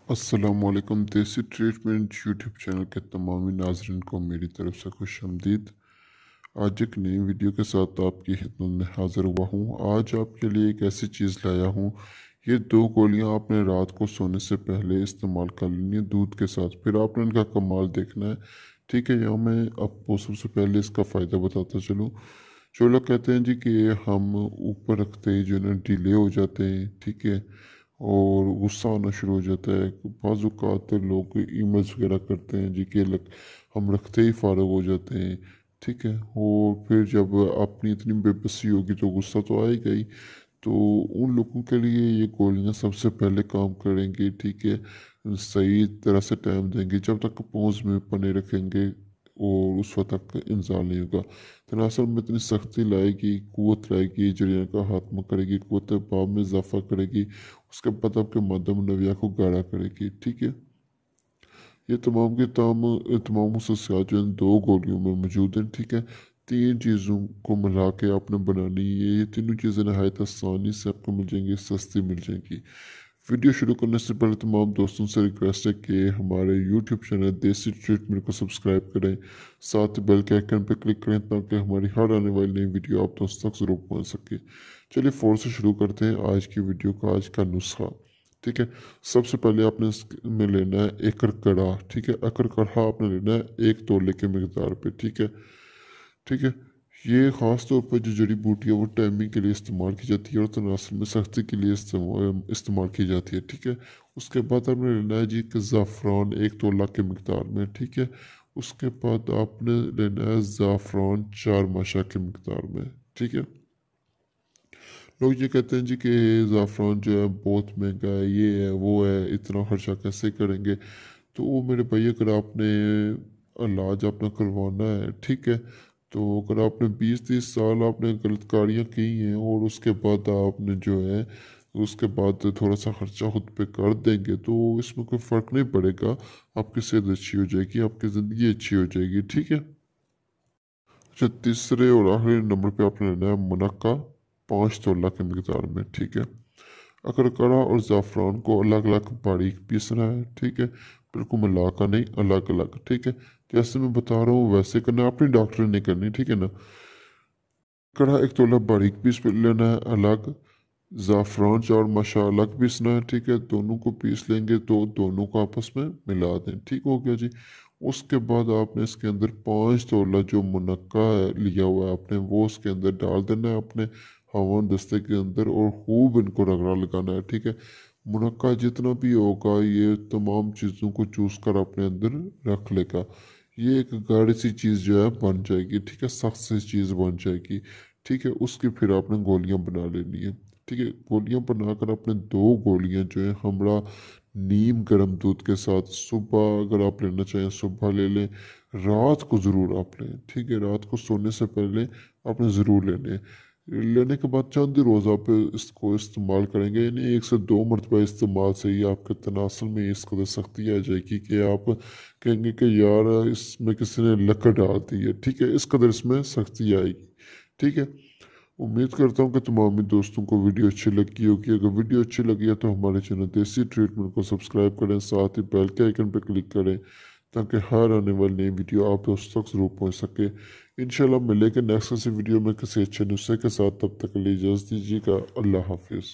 السلام علیکم۔ دیسی ٹریٹمنٹ یوٹیوب چینل کے تمام ناظرین کو میری طرف سے خوش آمدید۔ آج ایک نئی ویڈیو کے ساتھ آپ کی خدمت میں حاضر ہوا ہوں۔ آج آپ کے لیے ایک ایسی چیز لایا ہوں، یہ 2 گولیاں آپ نے رات کو سونے سے پہلے استعمال کر لینی ہے دودھ کے ساتھ، پھر آپ نے ان کا کمال دیکھنا ہے، ٹھیک ہے۔ یا میں آپ کو سب سے پہلے اس کا فائدہ بتاتا چلوں۔ جو لوگ کہتے ہیں جی کہ ہم اوپر رکھتے ہی جو ہے نا ڈیلے ہو جاتے ہیں، ٹھیک ہے، اور غصہ آنا شروع ہو جاتا ہے۔ بعض اوقات لوگ ای میلز وغیرہ کرتے ہیں جی کہ ہم رکھتے ہی فارغ ہو جاتے ہیں، ٹھیک ہے، اور پھر جب اپنی اتنی بے بسی ہوگی تو غصہ تو آئے گا ہی۔ تو ان لوگوں کے لیے یہ گولیاں سب سے پہلے کام کریں گی، ٹھیک ہے۔ صحیح طرح سے ٹائم دیں گے، جب تک پونز میں پنے رکھیں گے اور اس وقت تک انزال نہیں ہوگا۔ تناسل میں اتنی سختی لائے گی، قوت لائے گی، جریان کا خاتمہ کرے گی، قوت باب میں اضافہ کرے گی، اس کے بعد آپ کے مادہ منویہ کو گاڑھا کرے گی، ٹھیک ہے۔ یہ تمام کے تمام خصوصیات جو ہیں 2 گولیوں میں موجود ہیں، ٹھیک ہے۔ 3 چیزوں کو ملا کے آپ نے بنانی ہے، یہ تینوں چیزیں نہایت آسانی سے آپ کو مل جائیں گی، سستی مل جائیں گی۔ ویڈیو شروع کرنے سے پہلے تمام دوستوں سے ریکویسٹ ہے کہ ہمارے یوٹیوب چینل دیسی ٹریٹمنٹ کو سبسکرائب کریں، ساتھ بیل کے آئیکن پہ کلک کریں تاکہ ہماری ہر آنے والی نئی ویڈیو آپ دوستوں تک ضرور پہنچ سکے۔ چلیے فور سے شروع کرتے ہیں آج کی ویڈیو کا، آج کا نسخہ، ٹھیک ہے۔ سب سے پہلے آپ نے اس میں لینا ہے ایکڑ کڑھا، ٹھیک ہے۔ ایکڑ کڑھا آپ نے لینا ہے 1 تولے کے مقدار پہ، ٹھیک ہے، ٹھیک ہے۔ یہ خاص طور پر جو جڑی بوٹی ہے وہ ٹائمنگ کے لیے استعمال کی جاتی ہے اور تناسل میں سختی کے لیے استعمال کی جاتی ہے، ٹھیک ہے۔ اس کے بعد آپ نے لینا ہے جی کہ زعفران 1 تولہ کے مقدار میں، ٹھیک ہے۔ اس کے بعد آپ نے لینا ہے زعفران 4 ماشا کے مقدار میں، ٹھیک ہے۔ لوگ یہ کہتے ہیں جی کہ زعفران جو ہے بہت مہنگا ہے، یہ ہے وہ ہے، اتنا خرچہ کیسے کریں گے؟ تو وہ میرے بھائی اگر آپ نے علاج اپنا کروانا ہے، ٹھیک ہے، تو اگر آپ نے 20-30 سال آپ نے غلط کاریاں کی ہیں اور اس کے بعد آپ نے جو ہے اس کے بعد تھوڑا سا خرچہ خود پہ کر دیں گے تو اس میں کوئی فرق نہیں پڑے گا، آپ کی صحت اچھی ہو جائے گی، آپ کی زندگی اچھی ہو جائے گی، ٹھیک ہے۔ اچھا، تیسرے اور آخری نمبر پہ آپ نے لینا ہے منقع 5 تولہ کے مقدار میں، ٹھیک ہے۔ اکر کڑا اور زعفران کو الگ الگ باریک پیسنا ہے، ٹھیک ہے، بالکل ملا کا نہیں، الگ الگ، ٹھیک ہے۔ جیسے میں بتا رہا ہوں ویسے کرنا، اپنی ڈاکٹر نہیں کرنی، ٹھیک ہے نا۔ کڑا 1 تولہ باریک پیس پہ لینا ہے الگ، زعفران 4 ماشا الگ پیسنا ہے، ٹھیک ہے۔ دونوں کو پیس لیں گے تو دونوں کو آپس میں ملا دیں، ٹھیک ہو گیا جی۔ اس کے بعد آپ نے اس کے اندر 5 تولہ جو منقع لیا ہوا ہے آپ نے وہ اس کے اندر ڈال دینا ہے اپنے ہاون دستے کے اندر اور خوب ان کو رگڑا لگانا ہے، ٹھیک ہے۔ منقع جتنا بھی ہوگا یہ تمام چیزوں کو چوس کر اپنے اندر رکھ لے گا، یہ ایک گاڑی سی چیز جو ہے بن جائے گی، ٹھیک ہے، سخت سی چیز بن جائے گی، ٹھیک ہے۔ اس کی پھر آپ نے گولیاں بنا لینی ہے، ٹھیک ہے۔ گولیاں بنا کر اپنے 2 گولیاں جو ہیں ہمارا نیم گرم دودھ کے ساتھ صبح اگر آپ لینا چاہیں صبح لے لیں، رات کو ضرور آپ لیں، ٹھیک ہے۔ رات کو سونے سے پہلے آپ نے ضرور لینے، لینے کے بعد چند روز آپ اس کو استعمال کریں گے، یعنی 1 سے 2 مرتبہ استعمال سے ہی آپ کے تناسل میں اس قدر سختی آ جائے گی کہ آپ کہیں گے کہ یار اس میں کسی نے لکڑ ڈال دی ہے، ٹھیک ہے، اس قدر اس میں سختی آئے گی، ٹھیک ہے۔ امید کرتا ہوں کہ تمام دوستوں کو ویڈیو اچھی لگی ہوگی۔ اگر ویڈیو اچھی لگی ہے تو ہمارے چینل دیسی ٹریٹمنٹ کو سبسکرائب کریں، ساتھ ہی بیل کے آئیکن پہ کلک کریں تاکہ ہر آنے والی نئی ویڈیو آپ دوستوں تک ضرور پہنچ سکے۔ انشاءاللہ ملیں گے نیکسٹ کسی ویڈیو میں کسی اچھے نسخے کے ساتھ، تب تک کے لیے اجازت دیجیے گا۔ اللہ حافظ۔